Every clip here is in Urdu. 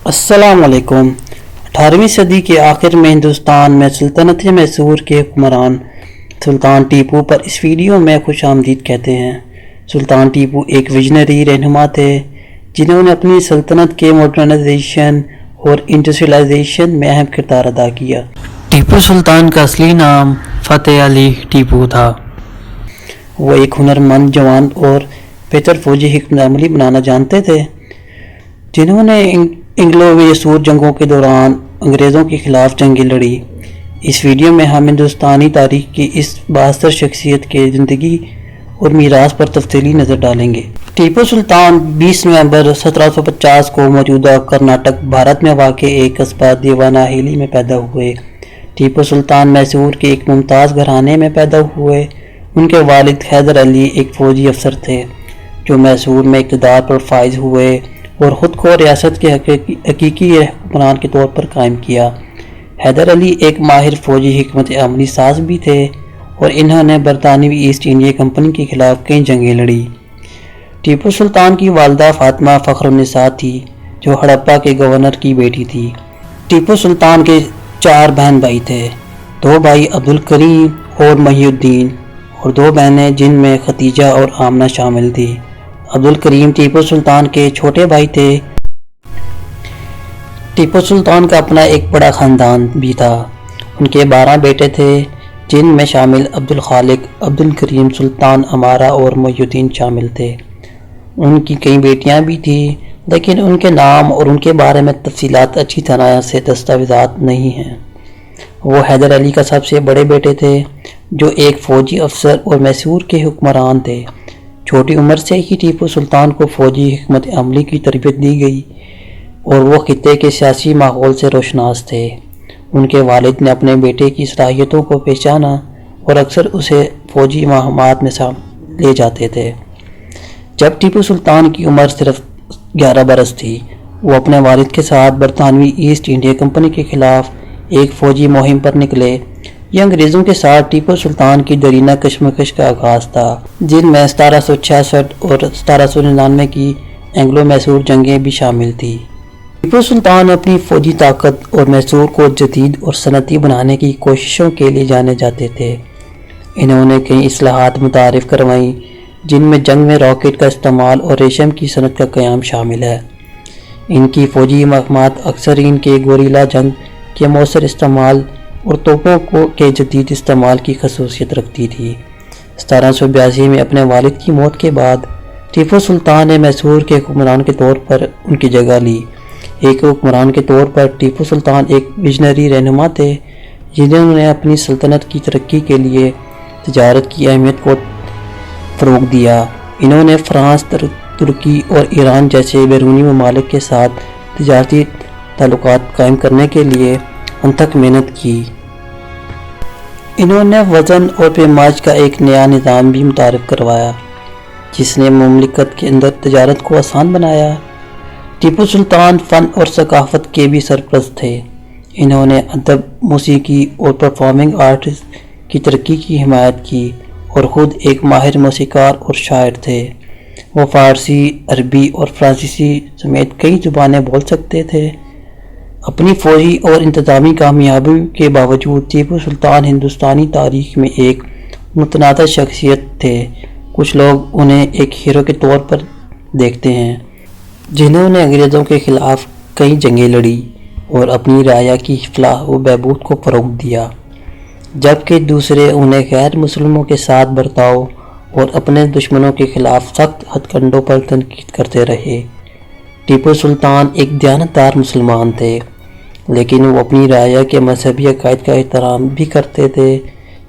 السلام علیکم۔ 18ویں صدی کے آخر میں ہندوستان میں سلطنت میسور کے حکمران سلطان ٹیپو پر اس ویڈیو میں خوش آمدید کہتے ہیں۔ سلطان ٹیپو ایک ویژنری رہنما تھے جنہوں نے اپنی سلطنت کے ماڈرنائزیشن اور انڈسٹریلائزیشن میں اہم کردار ادا کیا۔ ٹیپو سلطان کا اصلی نام فتح علی ٹیپو تھا۔ وہ ایک ہنرمند جوان اور بہتر فوجی حکمت عملی بنانا جانتے تھے، جنہوں نے انگلو میسور جنگوں کے دوران انگریزوں کے خلاف جنگیں لڑی۔ اس ویڈیو میں ہم ہندوستانی تاریخ کی اس بااثر شخصیت کے زندگی اور میراث پر تفصیلی نظر ڈالیں گے۔ ٹیپو سلطان 20 نومبر 1750 کو موجودہ کرناٹک، بھارت میں واقع ایک قصبہ دیوناہیلی میں پیدا ہوئے۔ ٹیپو سلطان میسور کے ایک ممتاز گھرانے میں پیدا ہوئے۔ ان کے والد حیدر علی ایک فوجی افسر تھے جو میسور میں اقتدار پر فائز ہوئے اور خود کو ریاست کے حقیقی حکمران کے طور پر قائم کیا۔ حیدر علی ایک ماہر فوجی حکمت عملی ساز بھی تھے اور انہوں نے برطانوی ایسٹ انڈیا کمپنی کے خلاف کئی جنگیں لڑی۔ ٹیپو سلطان کی والدہ فاطمہ فخر النساء تھی جو ہڑپہ کے گورنر کی بیٹی تھی۔ ٹیپو سلطان کے 4 بہن بھائی تھے، 2 بھائی عبدالکریم اور محی الدین اور 2 بہنیں جن میں ختیجہ اور آمنہ شامل تھی۔ عبدالکریم ٹیپو سلطان کے چھوٹے بھائی تھے۔ ٹیپو سلطان کا اپنا ایک بڑا خاندان بھی تھا۔ ان کے 12 بیٹے تھے جن میں شامل عبدالخالق، عبدالکریم، سلطان امارہ اور محی الدین شامل تھے۔ ان کی کئی بیٹیاں بھی تھیں لیکن ان کے نام اور ان کے بارے میں تفصیلات اچھی طرح سے دستاویزات نہیں ہیں۔ وہ حیدر علی کا سب سے بڑے بیٹے تھے جو ایک فوجی افسر اور میسور کے حکمران تھے۔ چھوٹی عمر سے ہی ٹیپو سلطان کو فوجی حکمت عملی کی تربیت دی گئی اور وہ خطے کے سیاسی ماحول سے روشناس تھے۔ ان کے والد نے اپنے بیٹے کی صلاحیتوں کو پہچانا اور اکثر اسے فوجی مہمات میں لے جاتے تھے۔ جب ٹیپو سلطان کی عمر صرف 11 برس تھی، وہ اپنے والد کے ساتھ برطانوی ایسٹ انڈیا کمپنی کے خلاف ایک فوجی مہم پر نکلے۔ یہ انگریزوں کے ساتھ ٹیپو سلطان کی دیرینہ کشمکش کا آغاز تھا، جن میں 1766 اور 1799 کی اینگلو میسور جنگیں بھی شامل تھیں۔ ٹیپو سلطان اپنی فوجی طاقت اور میسور کو جدید اور صنعتی بنانے کی کوششوں کے لیے جانے جاتے تھے۔ انہوں نے کئی اصلاحات متعارف کروائیں جن میں جنگ میں راکٹ کا استعمال اور ریشم کی صنعت کا قیام شامل ہے۔ ان کی فوجی مہمات اکثر ان کے گوریلا جنگ کے مؤثر استعمال اور توپوں کے جدید استعمال کی خصوصیت رکھتی تھی۔ 1782 میں اپنے والد کی موت کے بعد ٹیپو سلطان نے میسور کے حکمران کے طور پر ان کی جگہ لی۔ ایک حکمران کے طور پر ٹیپو سلطان ایک ویژنری رہنما تھے جنہوں نے اپنی سلطنت کی ترقی کے لیے تجارت کی اہمیت کو فروغ دیا۔ انہوں نے فرانس، ترکی اور ایران جیسے بیرونی ممالک کے ساتھ تجارتی تعلقات قائم کرنے کے لیے انتھک محنت کی۔ انہوں نے وزن اور پیمائش کا ایک نیا نظام بھی متعارف کروایا جس نے مملکت کے اندر تجارت کو آسان بنایا۔ ٹیپو سلطان فن اور ثقافت کے بھی سرپرست تھے۔ انہوں نے ادب، موسیقی اور پرفارمنگ آرٹس کی ترقی کی حمایت کی اور خود ایک ماہر موسیقار اور شاعر تھے۔ وہ فارسی، عربی اور فرانسیسی سمیت کئی زبانیں بول سکتے تھے۔ اپنی فوجی اور انتظامی کامیابیوں کے باوجود ٹیپو سلطان ہندوستانی تاریخ میں ایک متنازع شخصیت تھے۔ کچھ لوگ انہیں ایک ہیرو کے طور پر دیکھتے ہیں جنہوں نے انگریزوں کے خلاف کئی جنگیں لڑی اور اپنی رعایا کی فلاح و بہبود کو فروغ دیا، جبکہ دوسرے انہیں غیر مسلموں کے ساتھ برتاؤ اور اپنے دشمنوں کے خلاف سخت ہتھ کنڈوں پر تنقید کرتے رہے۔ ٹیپو سلطان ایک دیانتدار مسلمان تھے لیکن وہ اپنی رعایا کے مذہبی عقائد کا احترام بھی کرتے تھے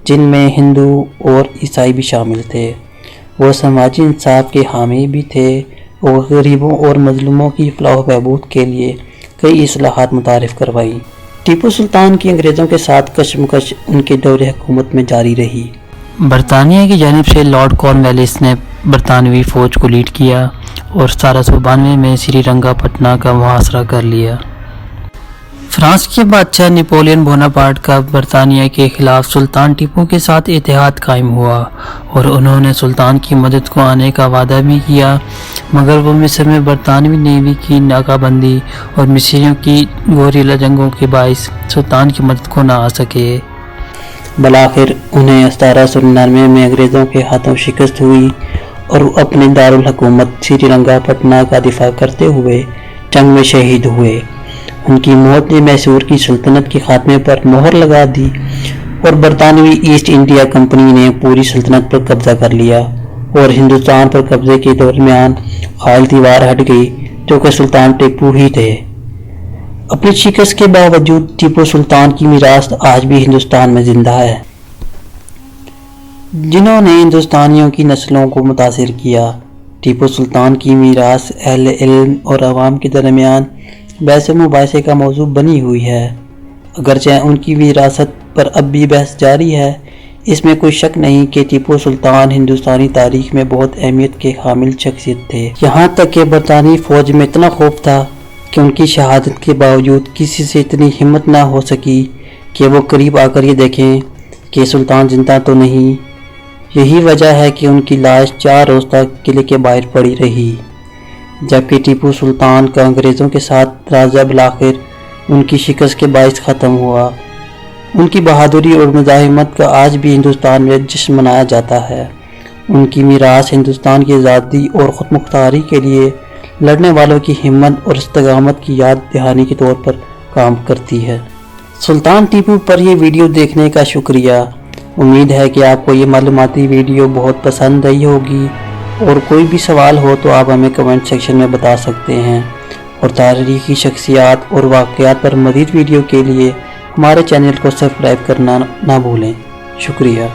جن میں ہندو اور عیسائی بھی شامل تھے۔ وہ سماجی انصاف کے حامی بھی تھے اور غریبوں اور مظلوموں کی فلاح و بہبود کے لیے کئی اصلاحات متعارف کروائیں۔ ٹیپو سلطان کی انگریزوں کے ساتھ کشمکش ان کے دور حکومت میں جاری رہی۔ برطانیہ کی جانب سے لارڈ کارن والیس نے برطانوی فوج کو لیڈ کیا اور 1792 میں سری رنگا پٹنا کا محاصرہ کر لیا۔ فرانس کے بادشاہ نیپولین بوناپارٹ کا برطانیہ کے خلاف سلطان ٹیپو کے ساتھ اتحاد قائم ہوا اور انہوں نے سلطان کی مدد کو آنے کا وعدہ بھی کیا، مگر وہ مصر میں برطانوی نیوی کی ناکہ بندی اور مصریوں کی گوریلا جنگوں کے باعث سلطان کی مدد کو نہ آ سکے۔ بالآخر انہیں 1799 میں انگریزوں کے ہاتھوں شکست ہوئی اور وہ اپنے دارالحکومت سری لنکا پٹنہ کا دفاع کرتے ہوئے جنگ میں شہید ہوئے۔ ان کی موت نے میسور کی سلطنت کے خاتمے پر مہر لگا دی اور برطانوی ایسٹ انڈیا کمپنی نے پوری سلطنت پر قبضہ کر لیا اور ہندوستان پر قبضے کے درمیان حائل دیوار ہٹ گئی جو کہ سلطان ٹیپو ہی تھے۔ اپنی شکست کے باوجود ٹیپو سلطان کی میراث آج بھی ہندوستان میں زندہ ہے، جنہوں نے ہندوستانیوں کی نسلوں کو متاثر کیا۔ ٹیپو سلطان کی میراث اہل علم اور عوام کے درمیان بحث و مباحثے کا موضوع بنی ہوئی ہے۔ اگرچہ ان کی وراثت پر اب بھی بحث جاری ہے، اس میں کوئی شک نہیں کہ ٹیپو سلطان ہندوستانی تاریخ میں بہت اہمیت کے حامل شخصیت تھے، یہاں تک کہ برطانوی فوج میں اتنا خوف تھا کہ ان کی شہادت کے باوجود کسی سے اتنی ہمت نہ ہو سکی کہ وہ قریب آ کر یہ دیکھیں کہ سلطان زندہ تو نہیں۔ یہی وجہ ہے کہ ان کی لاش 4 روز تک قلعے کے باہر پڑی رہی، جبکہ ٹیپو سلطان کا انگریزوں کے ساتھ رازہ بالآخر ان کی شکست کے باعث ختم ہوا۔ ان کی بہادری اور مزاحمت کا آج بھی ہندوستان میں جشن منایا جاتا ہے۔ ان کی میراث ہندوستان کی آزادی اور خود مختاری کے لیے لڑنے والوں کی ہمت اور استقامت کی یاد دہانی کے طور پر کام کرتی ہے۔ سلطان ٹیپو پر یہ ویڈیو دیکھنے کا شکریہ۔ امید ہے کہ آپ کو یہ معلوماتی ویڈیو بہت پسند آئی ہوگی، اور کوئی بھی سوال ہو تو آپ ہمیں کمنٹ سیکشن میں بتا سکتے ہیں، اور تاریخی شخصیات اور واقعات پر مزید ویڈیو کے لیے ہمارے چینل کو سبسکرائب کرنا نہ بھولیں۔ شکریہ۔